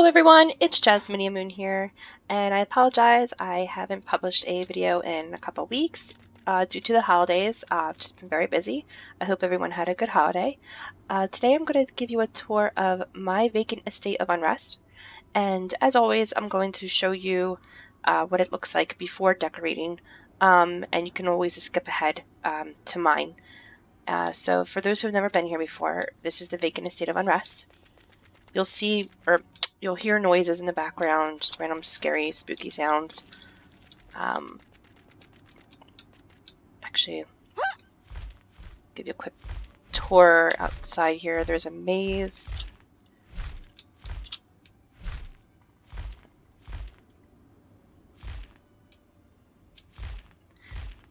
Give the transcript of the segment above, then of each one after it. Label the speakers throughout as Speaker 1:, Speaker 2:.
Speaker 1: Hello everyone, it's Jasminia Moon here, and I apologize I haven't published a video in a couple weeks due to the holidays. I've just been very busy. I hope everyone had a good holiday. Today I'm going to give you a tour of my Vacant Estate of Unrest, and as always I'm going to show you what it looks like before decorating, and you can always skip ahead to mine. So for those who have never been here before, this is the Vacant Estate of Unrest. You'll see, or you'll hear noises in the background, just random scary, spooky sounds. Actually, give you a quick tour outside here. There's a maze.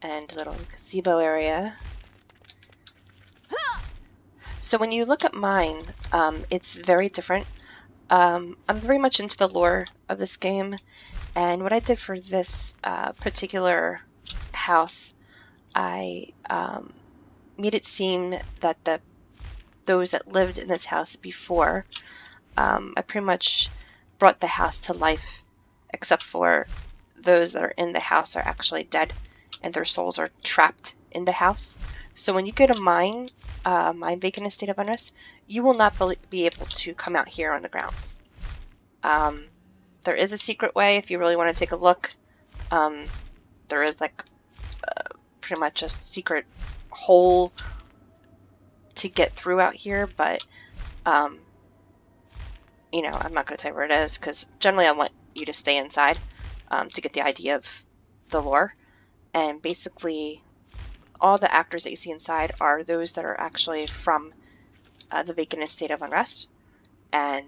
Speaker 1: And a little gazebo area. So when you look at mine, it's very different. I'm very much into the lore of this game, and what I did for this particular house, I made it seem that those that lived in this house before, I pretty much brought the house to life, except for those that are in the house are actually dead, and their souls are trapped in the house. So when you go to mine Vacant Estate of Unrest, you will not be able to come out here on the grounds. There is a secret way if you really want to take a look. There is like pretty much a secret hole to get through out here, but you know, I'm not going to tell you where it is because generally I want you to stay inside to get the idea of the lore. And basically all the actors that you see inside are those that are actually from the Vacant Estate of Unrest, and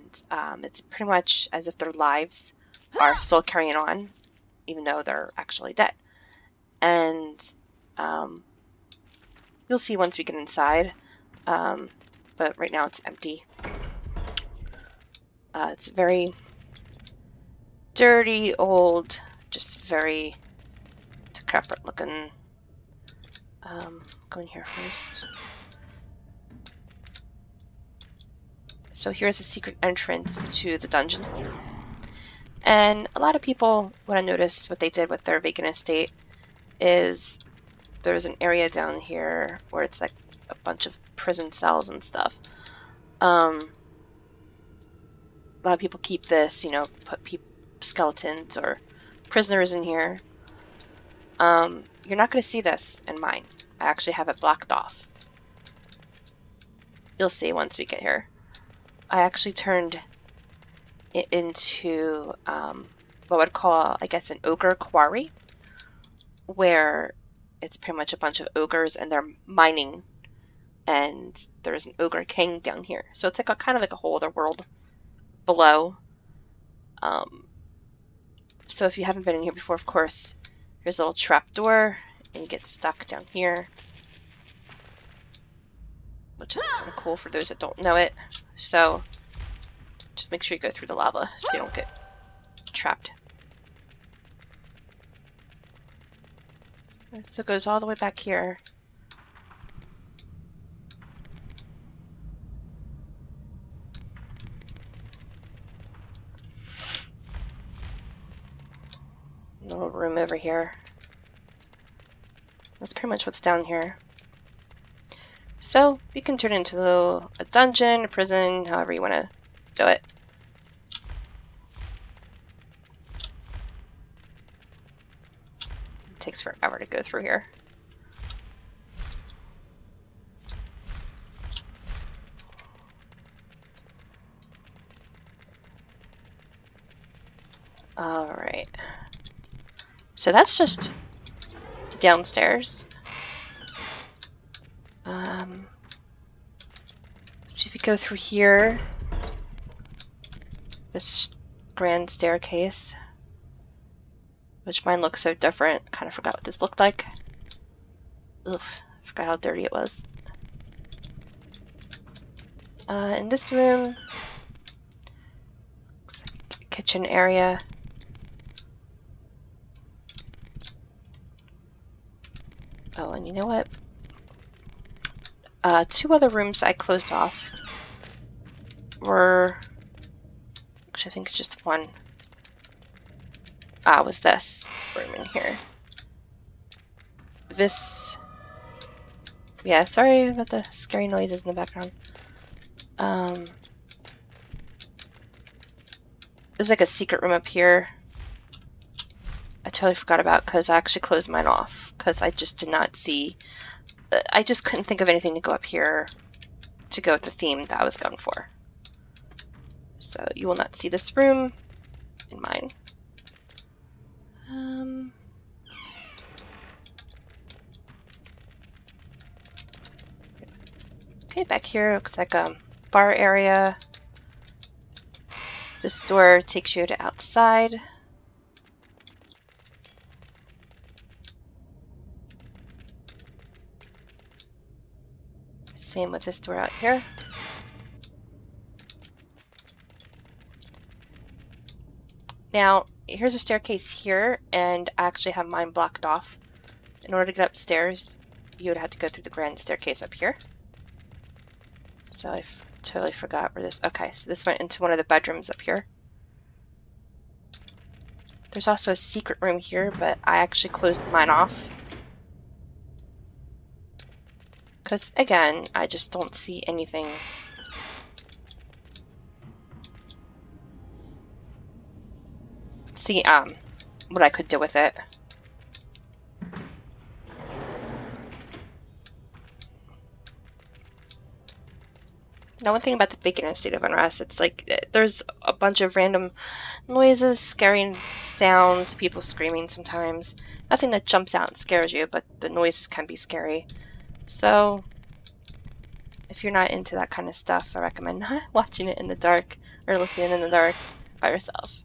Speaker 1: it's pretty much as if their lives are still carrying on, even though they're actually dead. And you'll see once we get inside, but right now it's empty. It's very dirty, old, just very decrepit looking. Go in here first. So here's a secret entrance to the dungeon. And a lot of people, when I noticed what they did with their vacant estate, is there's an area down here where it's like a bunch of prison cells and stuff. A lot of people keep this, you know, put skeletons or prisoners in here. You're not going to see this in mine. I actually have it blocked off. You'll see once we get here. I actually turned it into what I'd call, I guess, an ogre quarry, where it's pretty much a bunch of ogres and they're mining, and there's an ogre king down here. So it's like a kind of like a whole other world below. So if you haven't been in here before, of course, here's a little trap door, and you get stuck down here, which is kind of cool for those that don't know it. So just make sure you go through the lava so you don't get trapped. So it goes all the way back here. Little room over here. That's pretty much what's down here. So you can turn it into a dungeon, a prison, however you want to do it. It takes forever to go through here. Alright. So that's just downstairs. So if you go through here, this grand staircase, which mine looks so different, kind of forgot what this looked like. Ugh, forgot how dirty it was. In this room, looks like a kitchen area. Oh, and you know what? Two other rooms I closed off were which I think is just one, was this room in here. This, yeah, sorry about the scary noises in the background. There's like a secret room up here. I totally forgot about because I actually closed mine off because I just did not see. I just couldn't think of anything to go up here to go with the theme that I was going for. So you will not see this room in mine. Okay, back here looks like a bar area. This door takes you to outside. Same with this door out here. Now, here's a staircase here, and I actually have mine blocked off. In order to get upstairs, you would have to go through the grand staircase up here. So I totally forgot where this... Okay, so this went into one of the bedrooms up here. There's also a secret room here, but I actually closed mine off. Because, again, I just don't see anything. See, what I could do with it. Now, one thing about the Vacant Estate of Unrest, it's like there's a bunch of random noises, scary sounds, people screaming sometimes. Nothing that jumps out and scares you, but the noises can be scary. So, if you're not into that kind of stuff, I recommend not watching it in the dark or listening in the dark by yourself.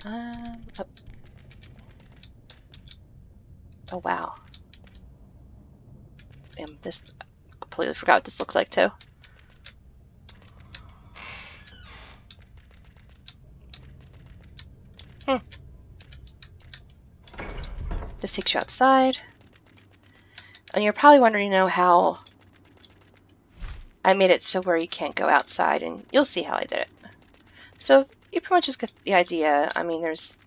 Speaker 1: Up. Oh wow. Damn, this, I completely forgot what this looks like too. This takes you outside. And you're probably wondering, how I made it so where you can't go outside, and you'll see how I did it. So you pretty much just get the idea. I mean, there's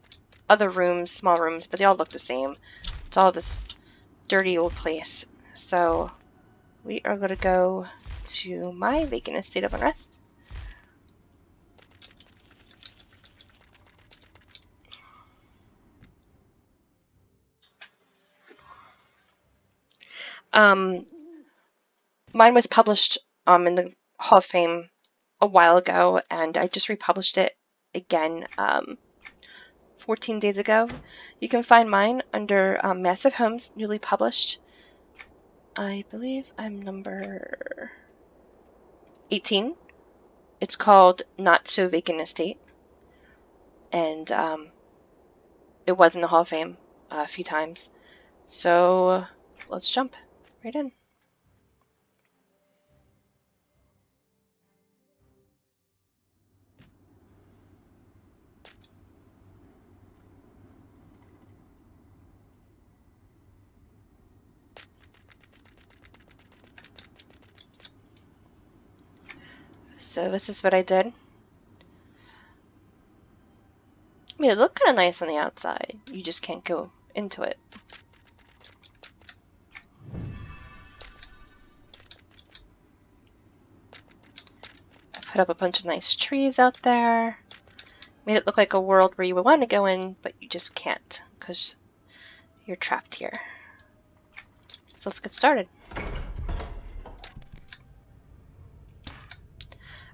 Speaker 1: other rooms, small rooms, but they all look the same. It's all this dirty old place. So we are going to go to my Vacant Estate of Unrest. Mine was published in the Hall of Fame a while ago, and I just republished it again 14 days ago. You can find mine under Massive Homes, newly published. I believe I'm number 18. It's called Not So Vacant Estate, and it was in the Hall of Fame a few times. So let's jump right in. So this is what I did. I mean, it looked kind of nice on the outside. You just can't go into it. I put up a bunch of nice trees out there. Made it look like a world where you would want to go in, but you just can't because you're trapped here. So let's get started.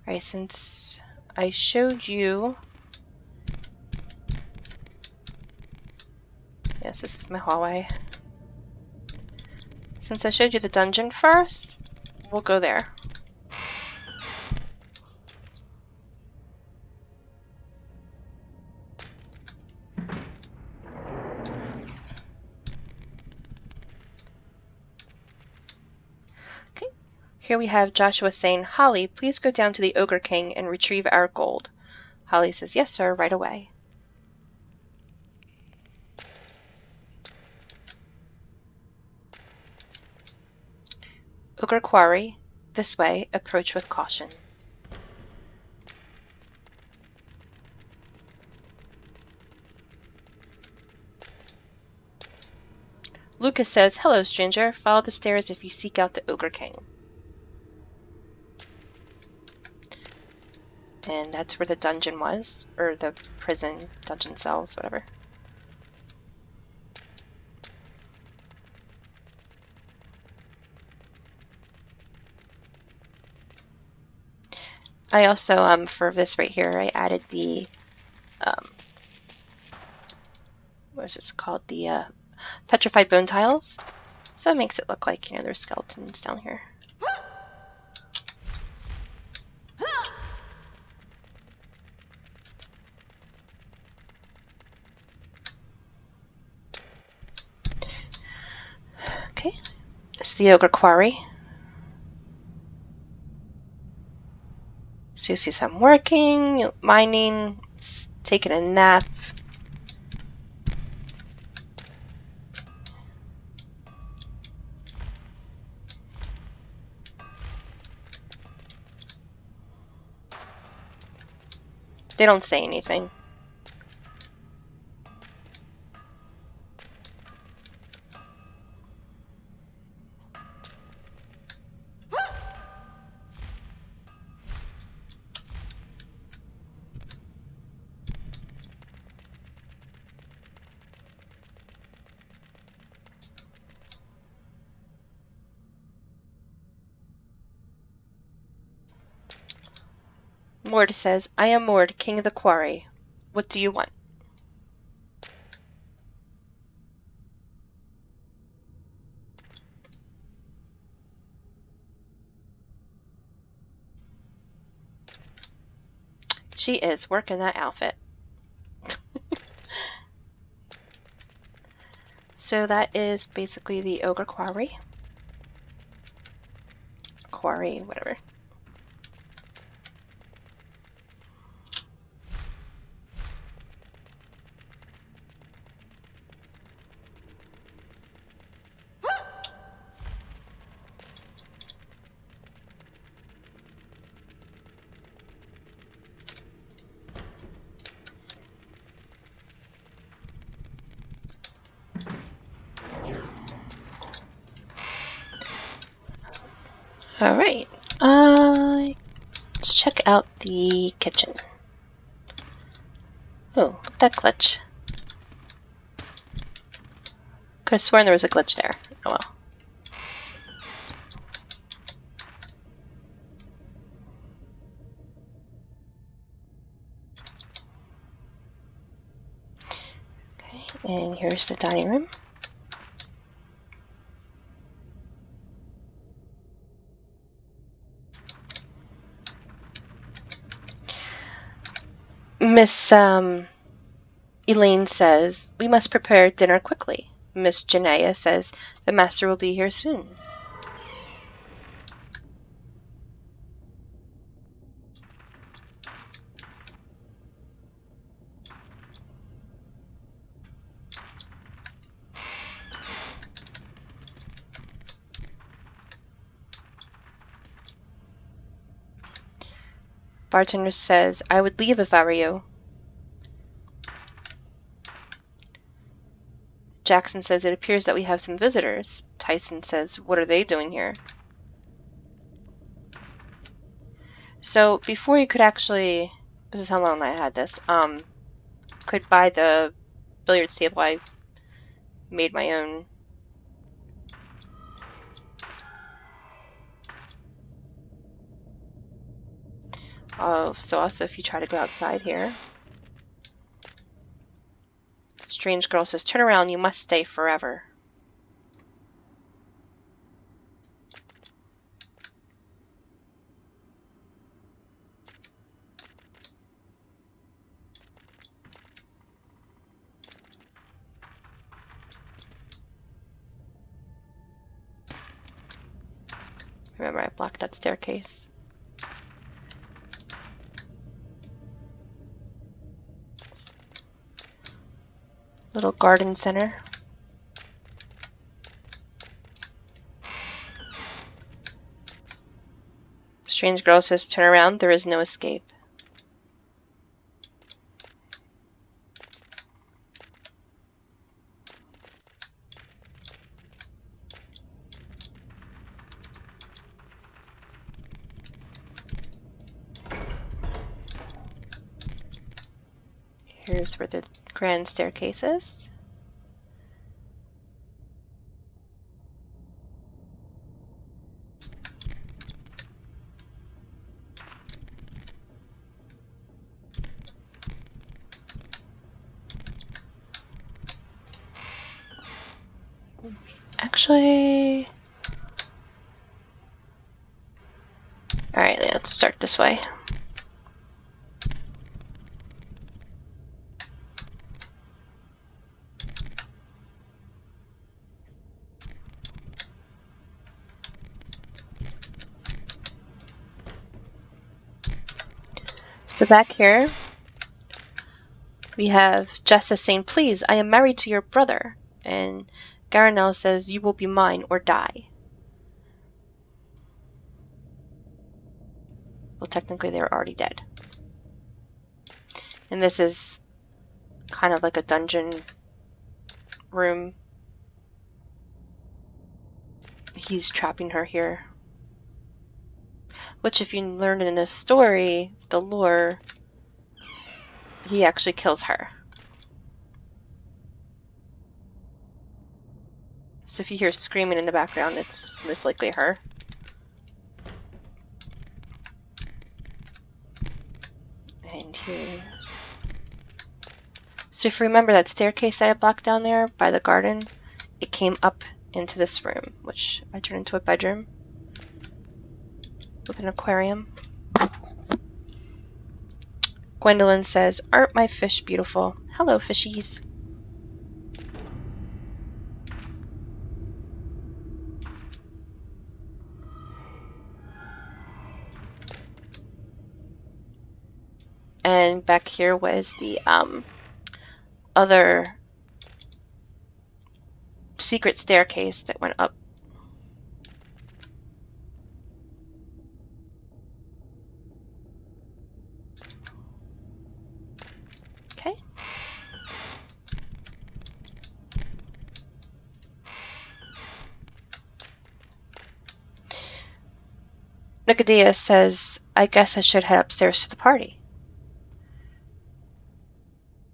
Speaker 1: Alright, since I showed you... Yes, this is my hallway. Since I showed you the dungeon first, we'll go there. Here we have Joshua saying, "Holly, please go down to the Ogre King and retrieve our gold." Holly says, "Yes, sir, right away." Ogre Quarry This way, approach with caution. Lucas says, "Hello, stranger. Follow the stairs if you seek out the Ogre King." And that's where the dungeon was, or the prison, dungeon cells, whatever. I also, for this right here, I added the, what is this called? The, petrified bone tiles. So it makes it look like, you know, there's skeletons down here. Okay, it's the Ogre Quarry. So you see some working, mining, taking a nap. They don't say anything. Mord says, "I am Mord, king of the quarry. What do you want?" She is working that outfit. So that is basically the Ogre Quarry. Quarry, whatever. Alright, let's check out the kitchen. Oh, look at that glitch. Could have sworn there was a glitch there. Oh well. Okay, and here's the dining room. Miss Elaine says, "We must prepare dinner quickly." Miss Janea says, "The master will be here soon." Bartender says, "I would leave if I were you." Jackson says, "It appears that we have some visitors." Tyson says, "What are they doing here?" So before you could actually, this is how long I had this, could buy the billiards table, I made my own. Oh, so also if you try to go outside here. Strange Girl says, "Turn around, you must stay forever." Remember, I blocked that staircase. Little garden center. Strange girl says, turn around, there is no escape. Here's where the grand staircase is. Actually, alright, let's start this way. So back here, we have Jessa saying, please, I am married to your brother. And Garanel says, you will be mine or die. Well, technically they were already dead. And this is kind of like a dungeon room. He's trapping her here. Which, if you learn in the story, the lore, he actually kills her. So if you hear screaming in the background, it's most likely her. And here's... So if you remember that staircase that I blocked down there by the garden, it came up into this room, which I turned into a bedroom with an aquarium. Gwendolyn says, aren't my fish beautiful? Hello, fishies. And back here was the other secret staircase that went up. Okay. Nicodemus says, I guess I should head upstairs to the party.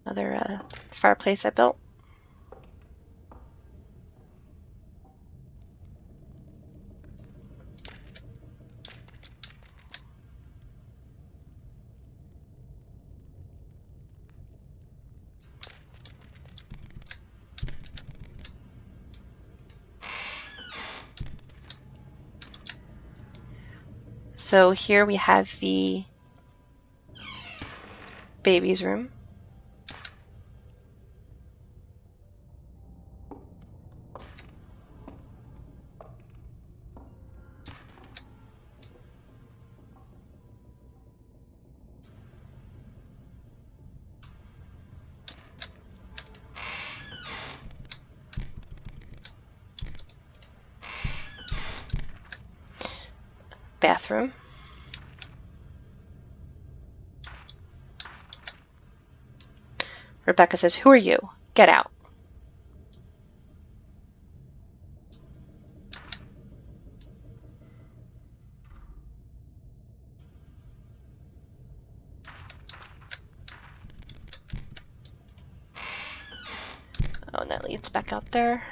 Speaker 1: Another fireplace I built. So here we have the baby's room. Bathroom. Rebecca says, who are you? Get out. Oh, and that leads back out there.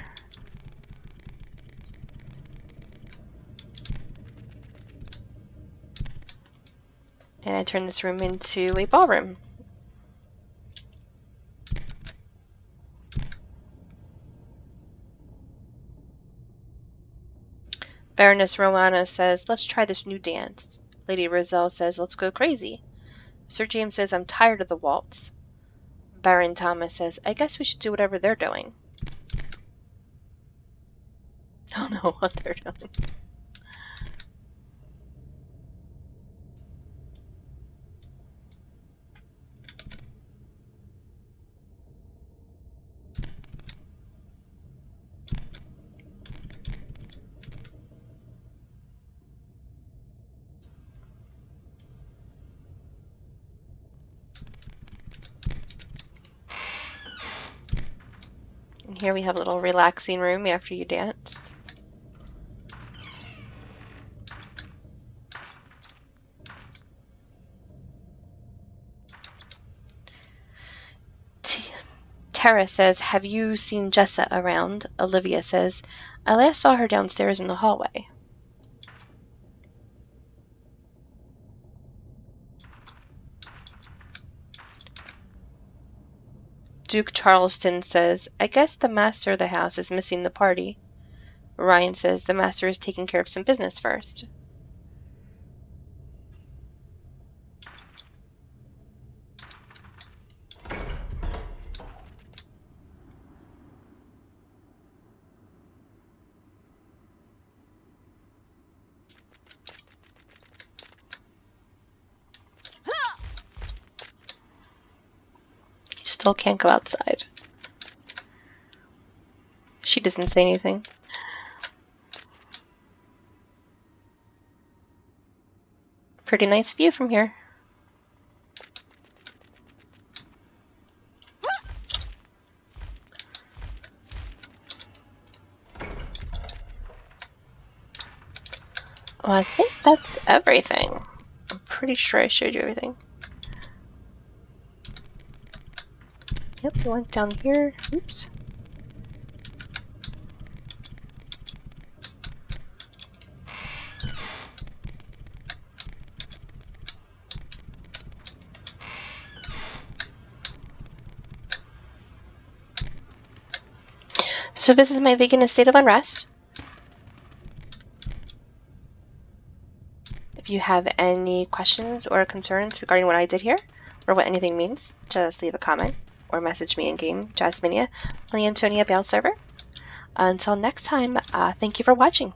Speaker 1: And I turn this room into a ballroom. Baroness Romana says, let's try this new dance. Lady Roselle says, let's go crazy. Sir James says, I'm tired of the waltz. Baron Thomas says, I guess we should do whatever they're doing. I don't know what they're doing. Here we have a little relaxing room after you dance. Tara says, have you seen Jessa around? Olivia says, I last saw her downstairs in the hallway. Duke Charleston says, I guess the master of the house is missing the party. Ryan says, the master is taking care of some business first. Still can't go outside. She doesn't say anything. Pretty nice view from here. Well, I think that's everything. I'm pretty sure I showed you everything. Yep, we went down here. Oops. So this is my Vacant Estate of Unrest. If you have any questions or concerns regarding what I did here, or what anything means, just leave a comment or message me in-game, Jasminia, on the Antonia Bayle Server. Until next time, thank you for watching.